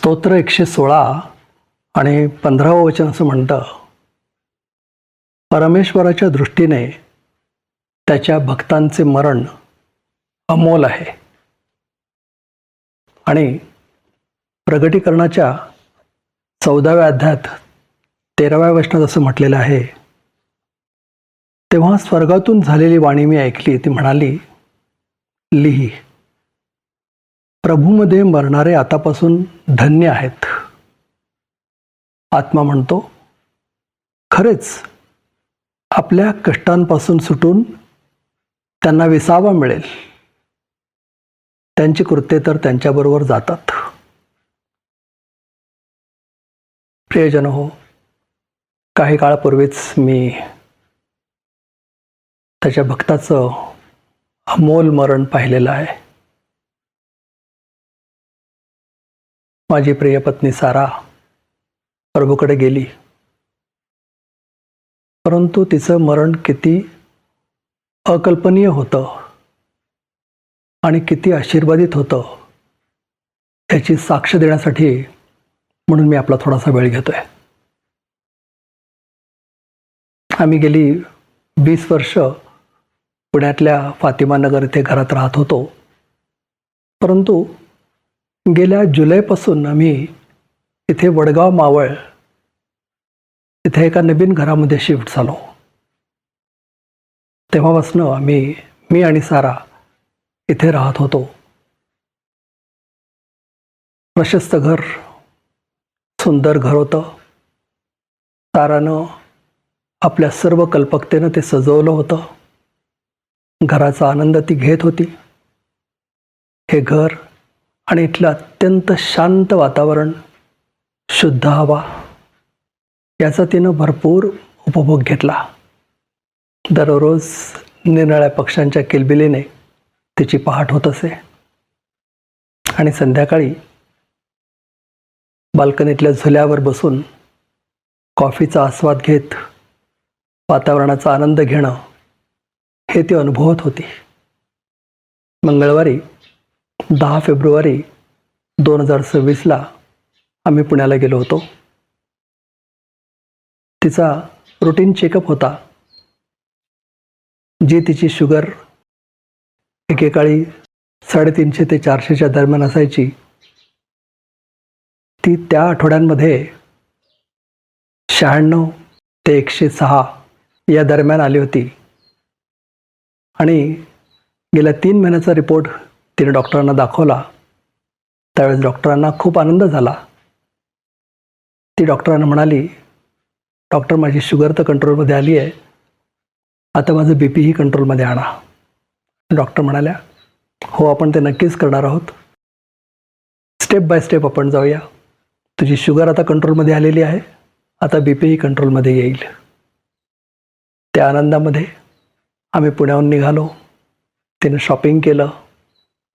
स्तोत्र 116 आणि 15वं वचन असं म्हणतं, परमेश्वराच्या दृष्टीने त्याच्या भक्तांचे मरण अमोल आहे. आणि प्रगटीकरणाच्या 14व्या अध्यायात 13व्या वचनात असं म्हटलेलं आहे, तेव्हा स्वर्गातून झालेली वाणी मी ऐकली. ती म्हणाली, लिही, प्रभूमध्ये मरणारे आतापासून धन्य आहेत. आत्मा म्हणतो, खरेच आपल्या कष्टांपासून सुटून त्यांना विसावा मिळेल. त्यांची कृत्ये तर त्यांच्याबरोबर जातात. प्रियजन हो, काही काळापूर्वीच मी त्याच्या भक्ताचं अमोल मरण पाहिलेलं आहे. माझी प्रिय पत्नी सारा प्रभूकडे गेली, परंतु तिचं मरण किती अकल्पनीय होतं आणि किती आशीर्वादित होतं याची साक्ष देण्यासाठी म्हणून मी आपला थोडासा वेळ घेतोय. आम्ही गेली 20 वर्ष पुण्यातल्या फातिमा नगर इथे घरात राहत होतो, परंतु गेल्या जुलैपासून आम्ही इथे वडगाव मावळ इथे एका नवीन घरामध्ये शिफ्ट झालो. तेव्हापासून मी आणि सारा इथे राहत होतो. प्रशस्त घर, सुंदर घर होतं. सारानं आपल्या सर्व कल्पकतेनं ते सजवलं होतं. घराचा आनंद ती घेत होती. हे घर आणि इथलं अत्यंत शांत वातावरण, शुद्ध हवा याचा तिनं भरपूर उपभोग घेतला. दररोज निरनिराळ्या पक्ष्यांच्या किलबिलीने तिची पहाट होत असे आणि संध्याकाळी बाल्कनीतल्या झुल्यावर बसून कॉफीचा आस्वाद घेत वातावरणाचा आनंद घेणं हे ती अनुभवत होती. मंगळवारी 10 फेब्रुवारी 2026 आम्ही पुण्याला गेलो होतो. तिचा रुटीन चेकअप होता. जी तिची शुगर एकेकाळी 350 ते 400च्या दरम्यान असायची, ती त्या आठवड्यांमध्ये 96 ते 106 या दरम्यान आली होती. आणि गेल्या 3 महिन्याचा रिपोर्ट तिने डॉक्टरांना दाखवला. त्यावेळेस डॉक्टरांना खूप आनंद झाला. ती डॉक्टरांना म्हणाली, डॉक्टर, माझी शुगर तर कंट्रोलमध्ये आली आहे, आता माझं BP ही कंट्रोलमध्ये आणा. डॉक्टर म्हणाल्या, हो, आपण ते नक्कीच करणार आहोत. स्टेप बाय स्टेप आपण जाऊया. तुझी शुगर आता कंट्रोलमध्ये आलेली आहे, आता BP ही कंट्रोलमध्ये येईल. त्या आनंदामध्ये आम्ही पुण्याहून निघालो. तिने शॉपिंग केलं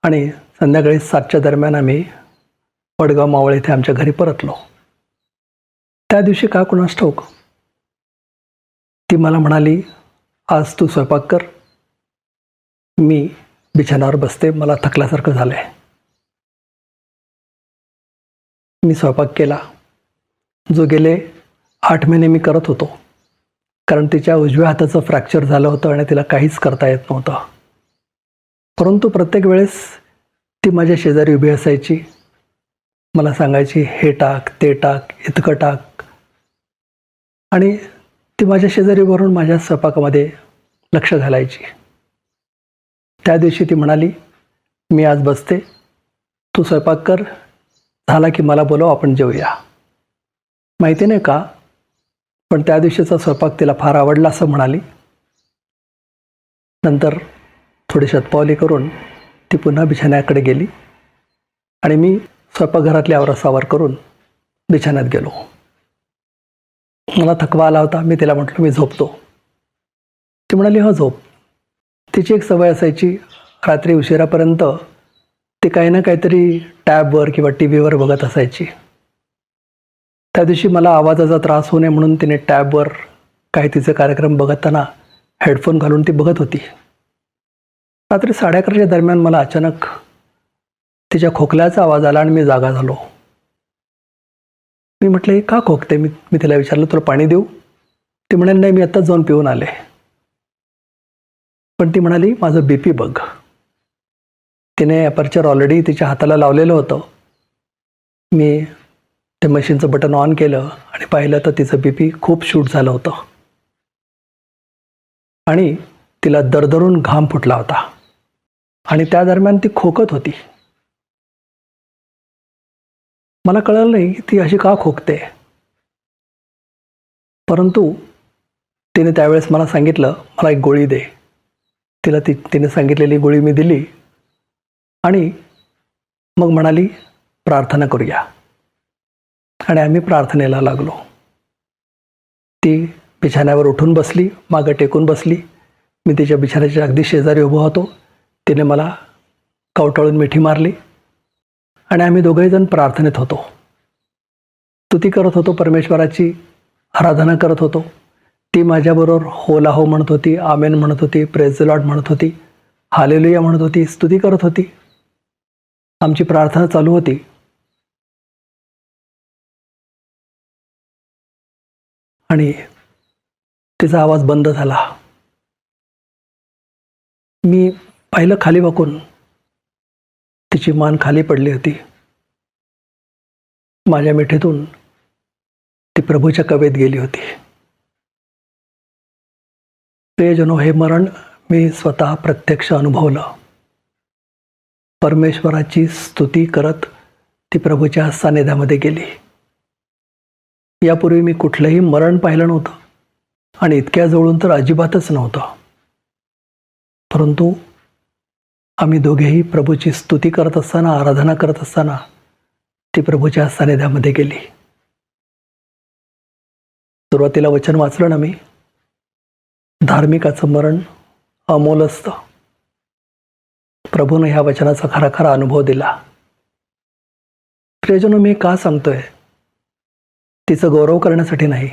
आणि संध्याकाळी 7च्या दरम्यान आम्ही वडगाव मावळ इथे आमच्या घरी परतलो. त्या दिवशी का कुणास ठाऊक ती मला म्हणाली, आज तू स्वयंपाक कर, मी बिछाण्यावर बसते, मला थकल्यासारखं झालं आहे. मी स्वयंपाक केला, जो गेले 8 महिने मी करत होतो, कारण तिच्या उजव्या हाताचं फ्रॅक्चर झालं होतं आणि तिला काहीच करता येत नव्हतं. परंतु प्रत्येक वेळेस ती माझ्या शेजारी उभी असायची, मला सांगायची, हे टाक, ते टाक, इतकं टाक. आणि ती माझ्या शेजारी बरून माझ्या स्वयंपाकामध्ये लक्ष घालायची. त्या दिवशी ती म्हणाली, मी आज बसते, तू स्वयंपाक कर, झाला की मला बोलव, आपण जेवूया. माहिती नाही का, पण त्या दिवशीचा स्वयंपाक तिला फार आवडला असं म्हणाली. नंतर थोडी शतपावली करून ती पुन्हा बिछाण्याकडे गेली आणि मी स्वयंपाकघरातली आवरासावर करून बिछाण्यात गेलो. मला थकवा आला होता. मी तिला म्हटलं, मी झोपतो. ती म्हणाली, हो झोप. तिची एक सवय असायची, रात्री उशिरापर्यंत ती काही ना काहीतरी टॅबवर किंवा TV वर बघत असायची. त्या दिवशी मला आवाजाचा त्रास होऊ नये म्हणून तिने टॅबवर काही तिचे कार्यक्रम बघताना हेडफोन घालून ती बघत होती. रात्री 11:30च्या दरम्यान मला अचानक तिच्या खोकल्याचा आवाज आला आणि मी जागा झालो. मी म्हटलं, हे का खोकते? मी तिला विचारलं, तुला पाणी देऊ? ती म्हणाली, नाही, मी आत्ताच जाऊन पिऊन आले. पण ती म्हणाली, माझं BP बघ. तिने अपर्चर ऑलरेडी तिच्या हाताला लावलेलं होतं. मी ते मशीनचं बटन ऑन केलं आणि पाहिलं तर तिचं BP खूप शूट झालं होतं आणि तिला दरदरून घाम फुटला होता आणि त्या दरम्यान ती खोकत होती. मला कळलं नाही की ती अशी का खोकते. परंतु तिने त्यावेळेस मला सांगितलं, मला एक गोळी दे. तिला तिने सांगितलेली गोळी मी दिली आणि मग म्हणाली, प्रार्थना करूया. आणि आम्ही प्रार्थनेला लागलो. ती बिछाण्यावर उठून बसली, मागं टेकून बसली. मी तिच्या बिछाण्याच्या अगदी शेजारी उभा होतो. तिने मला कवटाळून मिठी मारली आणि आम्ही दोघेही जण प्रार्थनेत होतो. स्तुती करत होतो, परमेश्वराची आराधना करत होतो. ती माझ्याबरोबर होला हो म्हणत होती, आमेन म्हणत होती, प्रेज द लॉर्ड म्हणत होती, हालेलुया म्हणत होती, स्तुती करत होती. आमची प्रार्थना चालू होती. आणि तिचा आवाज बंद झाला. मी पाहिलं खाली वाकून, तिची मान खाली पडली होती. माझ्या मिठीतून ती प्रभूच्या कवेत गेली होती. प्रियजनो, हे मरण मी स्वतः प्रत्यक्ष अनुभवलं. परमेश्वराची स्तुती करत ती प्रभूच्या सानिध्यामध्ये गेली. यापूर्वी मी कुठलंही मरण पाहिलं नव्हतं आणि इतक्या जवळून तर अजिबातच नव्हतं. परंतु आम्ही दोघेही प्रभूची स्तुती करत असताना, आराधना करत असताना ती प्रभूच्या सानिध्यामध्ये गेली. सुरुवातीला वचन वाचलं ना मी, धार्मिकाचं मरण अमोल असतं. प्रभूने ह्या वचनाचा खरा खरा अनुभव दिला. प्रियजनो, मी का सांगतोय? तिचं गौरव करण्यासाठी नाही.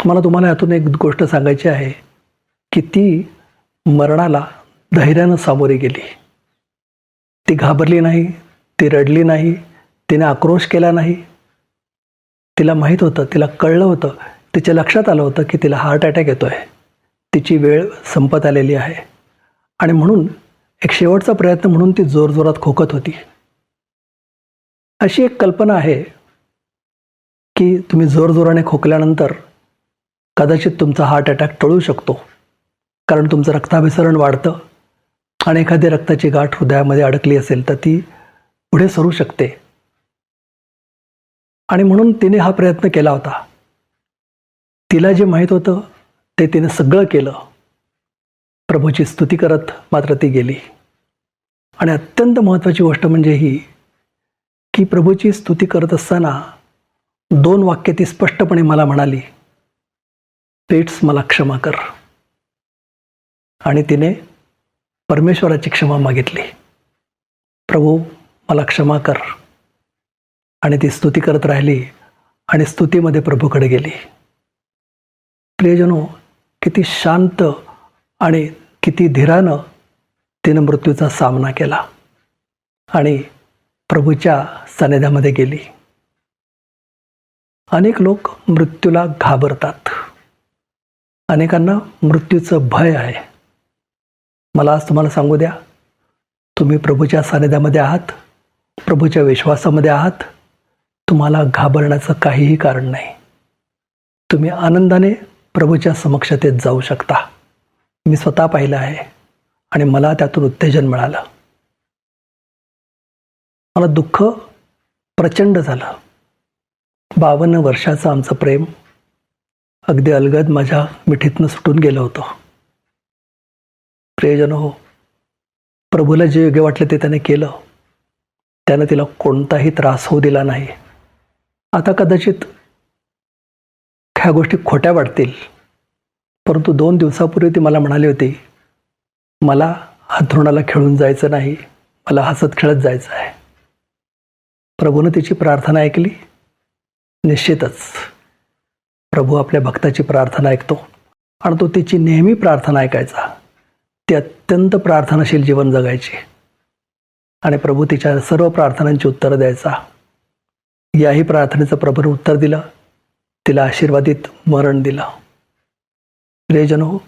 मला तुम्हाला यातून एक गोष्ट सांगायची आहे की ती मरणाला धैर्यानं सामोरी गेली. ती घाबरली नाही, ती रडली नाही, तिने आक्रोश केला नाही. तिला माहीत होतं, तिला कळलं होतं, तिच्या लक्षात आलं होतं की तिला हार्ट अटॅक येतोय, तिची वेळ संपत आलेली आहे. आणि म्हणून एक शेवटचा प्रयत्न म्हणून ती जोरजोरात खोकत होती. अशी एक कल्पना आहे की तुम्ही जोरजोराने खोकल्यानंतर कदाचित तुमचा हार्ट अटॅक टळू शकतो, कारण तुमचं रक्ताभिसरण वाढतं आणि एखादी रक्ताची गाठ हृदयामध्ये अडकली असेल तर ती पुढे सरू शकते. आणि म्हणून तिने हा प्रयत्न केला होता. तिला जे माहीत होतं ते तिने सगळं केलं. प्रभूची स्तुती करत मात्र ती गेली. आणि अत्यंत महत्त्वाची गोष्ट म्हणजे ही की प्रभूची स्तुती करत असताना 2 वाक्य ती स्पष्टपणे मला म्हणाली, पेट्स मला क्षमा कर. आणि तिने परमेश्वराची क्षमा मागितली. प्रभू मला क्षमा कर. आणि ती स्तुती करत राहिली आणि स्तुतीमध्ये प्रभूकडे गेली. प्रियजनो, किती शांत आणि किती धीरानं तिनं मृत्यूचा सामना केला आणि प्रभूच्या सानिध्यामध्ये गेली. अनेक लोक मृत्यूला घाबरतात. अनेकांना मृत्यूचं भय आहे. मला आज तुम्हाला सांगू द्या, तुम्ही प्रभूच्या सानिध्यामध्ये आहात, प्रभूच्या विश्वासामध्ये आहात, तुम्हाला घाबरण्याचं काहीही कारण नाही. तुम्ही आनंदाने प्रभूच्या समक्षतेत जाऊ शकता. मी स्वतः पाहिलं आहे आणि मला त्यातून उत्तेजन मिळालं. मला दुःख प्रचंड झालं. 52 वर्षाचं आमचं प्रेम अगदी अलगद माझ्या मिठीतनं सुटून गेलं होतं. प्रियजन हो, प्रभूला जे योग्य वाटलं ते त्याने केलं. त्यानं तिला कोणताही त्रास होऊ दिला नाही. आता कदाचित ह्या गोष्टी खोट्या वाटतील, परंतु 2 दिवसापूर्वी ती मला म्हणाली होती, मला अंथरुणाला खेळून जायचं नाही, मला हसत खेळत जायचं आहे. प्रभूनं तिची प्रार्थना ऐकली. निश्चितच प्रभू आपल्या भक्ताची प्रार्थना ऐकतो आणि तो तिची नेहमी प्रार्थना ऐकायचा. ती अत्यंत प्रार्थनाशील जीवन जगायची आणि प्रभू तिच्या सर्व प्रार्थनांची उत्तरं द्यायचा. याही प्रार्थनेचं प्रभूने उत्तर दिलं. तिला आशीर्वादित मरण दिलं. प्रियजनो,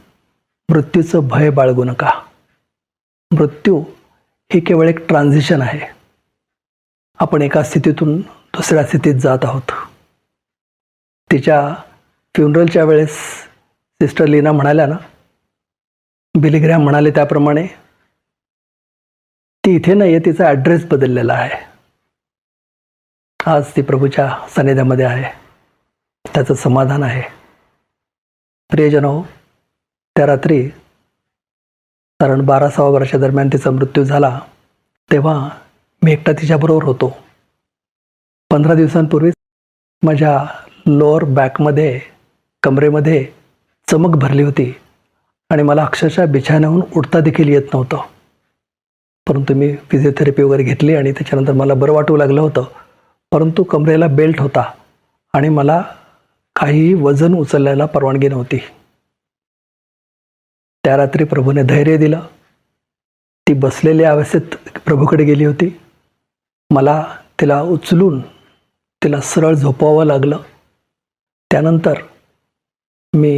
मृत्यूचं भय बाळगू नका. मृत्यू ही केवळ एक ट्रान्झिशन आहे. आपण एका स्थितीतून दुसऱ्या स्थितीत जात आहोत. तिच्या फ्युनरलच्या वेळेस सिस्टर लीना म्हणाल्या ना, बिली ग्रॅहम म्हणाले त्याप्रमाणे, ती इथे नाही आहे, तिचा ॲड्रेस बदललेला आहे. आज ती प्रभूच्या सानिध्यामध्ये आहे. त्याचं समाधान आहे. प्रियजनो, त्या रात्री कारण 12-6 वर्षादरम्यान तिचा मृत्यू झाला, तेव्हा मी एकटा तिच्याबरोबर होतो. 15 दिवसांपूर्वीच माझ्या लोअर बॅकमध्ये, कमरेमध्ये चमक भरली होती आणि मला अक्षरशः बिछाण्याहून उठता देखील येत नव्हतं. परंतु मी फिजिओथेरपी वगैरे घेतली आणि त्याच्यानंतर मला बरं वाटू लागलं होतं. परंतु कमरेला बेल्ट होता आणि मला काहीही वजन उचलण्याला परवानगी नव्हती. त्या रात्री प्रभूने धैर्य दिलं. ती बसलेल्या अवस्थेत प्रभूकडे गेली होती. मला तिला उचलून तिला सरळ झोपवावं लागलं. त्यानंतर मी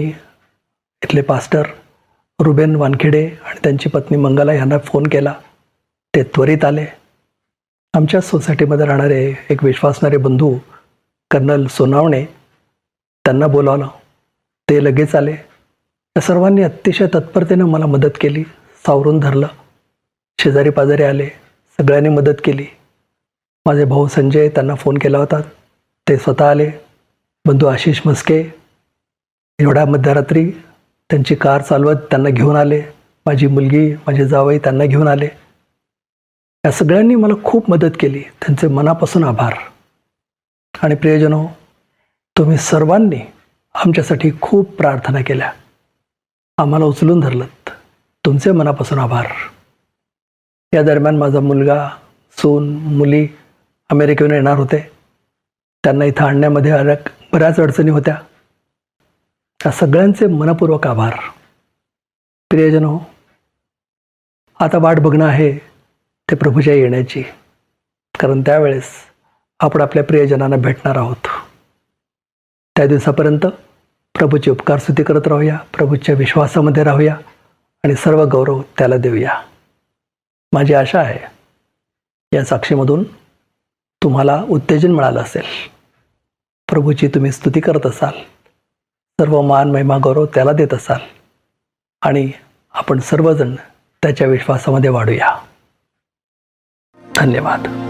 इथले पास्टर रुबेन वानखेडे आणि त्यांची पत्नी मंगला यांना फोन केला. ते त्वरित आले. आमच्या सोसायटीमध्ये राहणारे एक विश्वासणारे बंधू कर्नल सोनावणे, त्यांना बोलावलं. ते लगेच आले. या सर्वांनी अतिशय तत्परतेनं मला मदत केली, सावरून धरलं. शेजारी पाजारी आले, सगळ्यांनी मदत केली. माझे भाऊ संजय, त्यांना फोन केला होता, ते स्वतः आले. बंधू आशिष म्हस्के एवढ्या मध्यरात्री त्यांची कार चालवत त्यांना घेऊन आले. माझी मुलगी, माझे जावई त्यांना घेऊन आले. या सगळ्यांनी मला खूप मदत केली. त्यांचे मनापासून आभार. आणि प्रियजनो, तुम्ही सर्वांनी आमच्यासाठी खूप प्रार्थना केल्या, आम्हाला उचलून धरलं. तुमचे मनापासून आभार. या दरम्यान माझा मुलगा, सून, मुली अमेरिकेहून येणार होते. त्यांना इथं आणण्यामध्ये बऱ्याच अडचणी होत्या. त्या सगळ्यांचे मनपूर्वक आभार. प्रियजनो, आता वाट बघणं आहे ते प्रभूच्या येण्याची, कारण त्यावेळेस आपण आपल्या प्रियजनांना भेटणार आहोत. त्या दिवसापर्यंत प्रभूची उपकार स्तुती करत राहूया, प्रभूच्या विश्वासामध्ये राहूया आणि सर्व गौरव त्याला देऊया. माझी आशा आहे या साक्षीमधून तुम्हाला उत्तेजन मिळालं असेल. प्रभूची तुम्ही स्तुती करत असाल, सर्व मान, महिमा, गौरव त्याला देत असाल आणि आपण सर्वजण त्याच्या विश्वासामध्ये वाढूया. धन्यवाद.